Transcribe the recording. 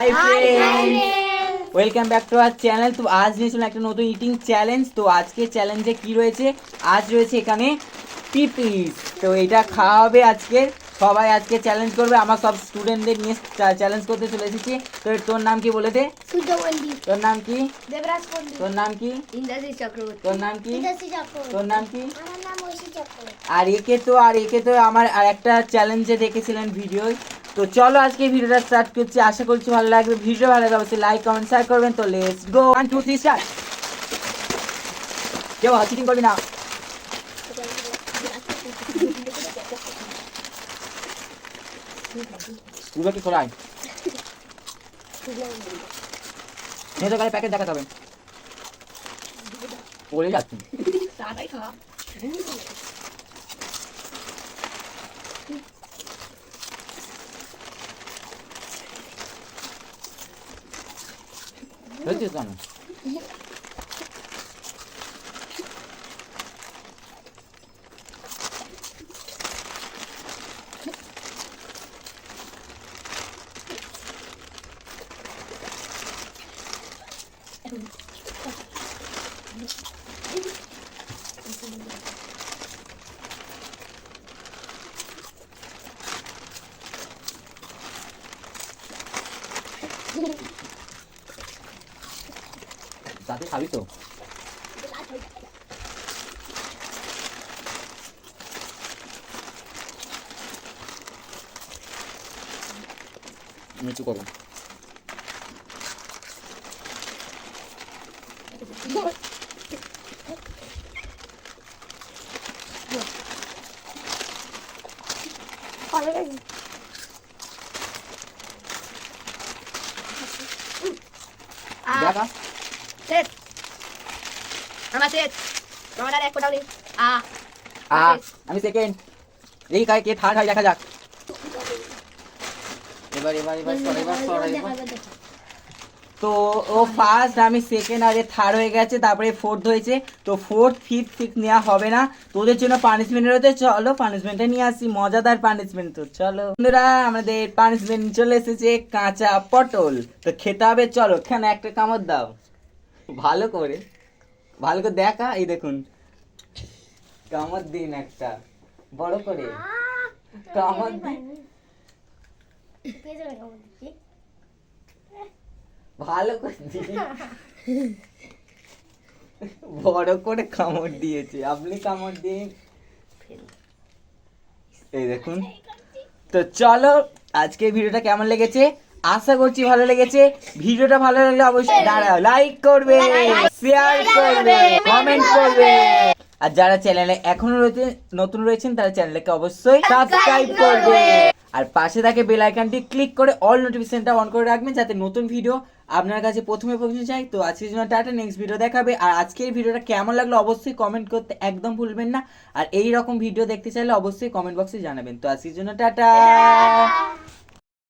Hi friends, welcome back to our channel. তো আজ নিয়েছিলাম একটা নতুন ইটিং চ্যালেঞ্জ। তো আজকে চ্যালেঞ্জে কি রয়েছে, আজ রয়েছে এখানে পিপিস। তো এটা খাওয়া হবে আজকে, সবাই আজকে চ্যালেঞ্জ করবে। আমার সব স্টুডেন্টদের নিয়ে চ্যালেঞ্জ করতে চলে এসেছি। তো তোর নাম কি বলে দে? তোর নাম কি? দেবরাজ পণ্ডিত। তোর নাম কি? ইন্দ্রজিৎ চক্রবর্তী। তোর নাম কি? তোর নাম কি? আমার নাম ঐশী চক্রবর্তী। আর একে তো আমার আর একটা চ্যালেঞ্জে দেখেছিলেন ভিডিও। তো চলো আজকে ভিডিওটা স্টার্ট করছি, আশা করছি ভালো লাগবে। ভিডিও ভালো লাগবে অবশ্যই লাইক কমেন্ট শেয়ার করবেন। তো লেটস গো, 1 2 3 স্টার্ট। কেউ চিটিং করবি না। পুরো কি খোলাই নিয়ে তো গালে প্যাকেট দেখাতে হবে, বলে যাচ্ছি। তাড়াতাড়ি খা। হয়েছিস কেন? তাতে খাবি তো? নিচু করো। দেখা সেট আমার সেট তোমার আর এক ফোঁটাও নেই। আমি সেকেন্ড। এই কায় কে থার্ড হয় দেখা যাক। এবার তো ও ফার্স্ট, আমি সেকেন্ড, আর থার্ড হয়ে গেছে, তারপরে ফোর্থ হয়েছে। তো ফোর্থ ফিফথ সিক্স নেওয়া হবে না, তোদের জন্য পানিশমেন্ট রয়েছে। চলো পানিশমেন্টে নিয়ে আসি, মজাদার পানিশমেন্ট। তো চলো বন্ধুরা, আমাদের পানিশমেন্ট চলে এসেছে, কাঁচা পটল। তো খেতে হবে, চলো। এখানে একটা কামড় দাও, ভালো করে দেখা। এই দেখুন, কামড় দিন একটা বড় করে, কামড় দিন ভালো করে দিন। বড় করে কামড় দিয়েছে, আপনি কামড় দিন। এই দেখুন। তো চলো, আজকে ভিডিওটা কেমন লেগেছে আশা করছি ভালো লেগেছে। ভিডিওটা ভালো লাগলে অবশ্যই দাঁড়াও লাইক করবে, শেয়ার করবে, কমেন্ট করবে। আর যারা চ্যানেলে এখনো নতুন রয়েছেন তারা চ্যানেলকে অবশ্যই সাবস্ক্রাইব করবে। আর পাশে থাকে বেল আইকনটি ক্লিক করে অল নোটিফিকেশনটা অন করে রাখবেন, যাতে নতুন ভিডিও আপনার কাছে প্রথমে পৌঁছে যায়। তো আজকের জন্য টাটা, নেক্সট ভিডিও দেখাবে। আর আজকের ভিডিওটা কেমন লাগলো অবশ্যই কমেন্ট করতে একদম ভুলবেন না। আর এই রকম ভিডিও দেখতে চাইলে অবশ্যই কমেন্ট বক্সে জানাবেন। তো আজকের জন্য টাটা।